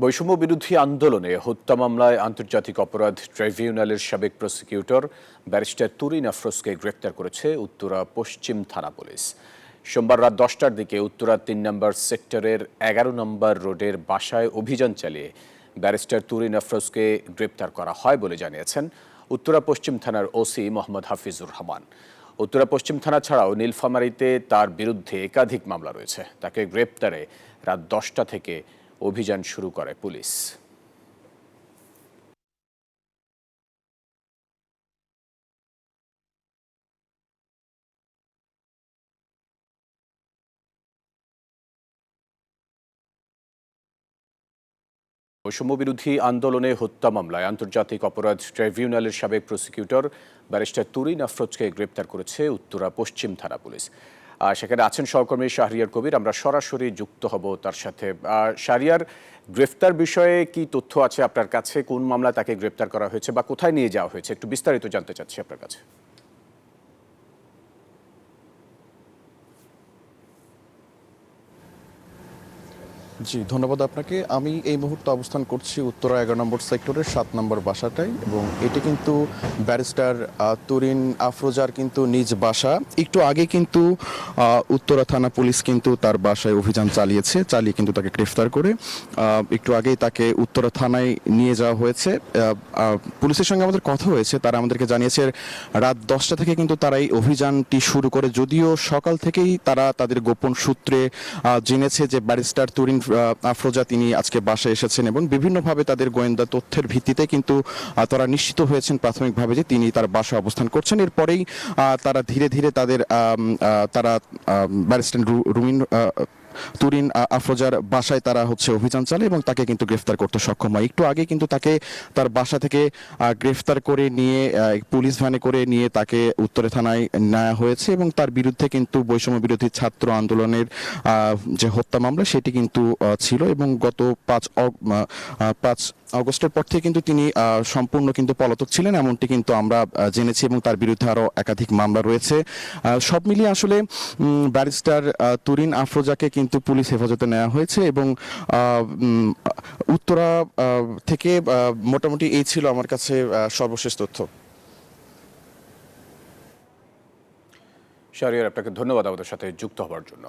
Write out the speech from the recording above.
বৈষম্য বিরোধী আন্দোলনে হত্যা মামলায় আন্তর্জাতিক অপরাধ ট্রাইব্যুনালের সাবেক প্রসিকিউটর ব্যারিস্টার তুরিন আফরোজকে গ্রেপ্তার করেছে উত্তরা পশ্চিম থানা পুলিশ। সোমবার রাত 10টার দিকে উত্তরা ৩ নম্বর সেক্টরের ১১ নম্বর রোডের বাসায় অভিযান চালিয়ে ব্যারিস্টার তুরিন আফরোজকে গ্রেপ্তার করা হয় বলে জানিয়েছেন উত্তরা পশ্চিম থানার ওসি মোহাম্মদ হাফিজুর রহমান। উত্তরা পশ্চিম থানা ছাড়াও নীলফামারীতে তার বিরুদ্ধে একাধিক মামলা রয়েছে। তাকে গ্রেপ্তারে রাত 10টা থেকে অভিযান শুরু করে পুলিশ। বৈষম্য বিরোধী আন্দোলনে হত্যা মামলায় আন্তর্জাতিক অপরাধ ট্রাইব্যুনালের সাবেক প্রসিকিউটর ব্যারিস্টার তুরিন আফরোজকে গ্রেপ্তার করেছে উত্তরা পশ্চিম থানা পুলিশ। সেখানে আছেন সহকর্মী শাহরিয়ার কবির, আমরা সরাসরি যুক্ত হব তার সাথে। শাহরিয়ার, গ্রেফতার বিষয়ে কি তথ্য আছে আপনার কাছে? কোন মামলা তাকে গ্রেপ্তার করা হয়েছে বা কোথায় নিয়ে যাওয়া হয়েছে, একটু বিস্তারিত জানতে চাচ্ছি আপনার কাছে। জি, ধন্যবাদ আপনাকে। আমি এই মুহূর্তে অবস্থান করছি উত্তরা ১১ নম্বর সেক্টরের ৭ নম্বর বাসাটায়, এবং এটি কিন্তু ব্যারিস্টার তুরিন আফরোজার কিন্তু নিজ বাসা। একটু আগে কিন্তু উত্তরা থানা পুলিশ কিন্তু তার বাসায় অভিযান চালিয়ে কিন্তু তাকে গ্রেফতার করে একটু আগেই তাকে উত্তরা থানায় নিয়ে যাওয়া হয়েছে। পুলিশের সঙ্গে আমাদের কথা হয়েছে, তারা আমাদেরকে জানিয়েছে রাত 10টা থেকে কিন্তু তারা এই অভিযানটি শুরু করে, যদিও সকাল থেকেই তারা তাদের গোপন সূত্রে জেনেছে যে ব্যারিস্টার তুরিন আফরোজা তিনি আজকে বাসায় এসেছেন, এবং বিভিন্নভাবে তাদের গোয়েন্দা তথ্যের ভিত্তিতে কিন্তু তারা নিশ্চিত হয়েছেন প্রাথমিকভাবে যে তিনি তার বাসায় অবস্থান করছেন। এরপরেই তারা ধীরে ধীরে তারা ব্যারিস্টার তুরিন আফরোজার বাসায় তারা অভিযান চালায় এবং তাকে কিন্তু গ্রেফতার করতে সক্ষম হয়। একটু আগে কিন্তু তাকে তার বাসা থেকে গ্রেফতার করে নিয়ে পুলিশ ভ্যানে করে নিয়ে তাকে উত্তরা থানায় নেওয়া হয়েছে, এবং তার বিরুদ্ধে কিন্তু বৈষম্য বিরোধী ছাত্র আন্দোলনের যে হত্যা মামলা সেটি কিন্তু ছিল, এবং গত 5 আগস্টের পর থেকে কিন্তু তিনি সম্পূর্ণ কিন্তু পলাতক ছিলেন এমনটি কিন্তু আমরা জেনেছি, এবং তার বিরুদ্ধে আরও একাধিক মামলা রয়েছে। সব মিলিয়ে আসলে ব্যারিস্টার তুরিন আফরোজাকে কিন্তু পুলিশ হেফাজতে নেওয়া হয়েছে, এবং উত্তরা থেকে মোটামুটি এই ছিল আমার কাছে সর্বশেষ তথ্য। শাহরিয়ার, আপনাকে ধন্যবাদ আমাদের সাথে যুক্ত হওয়ার জন্য।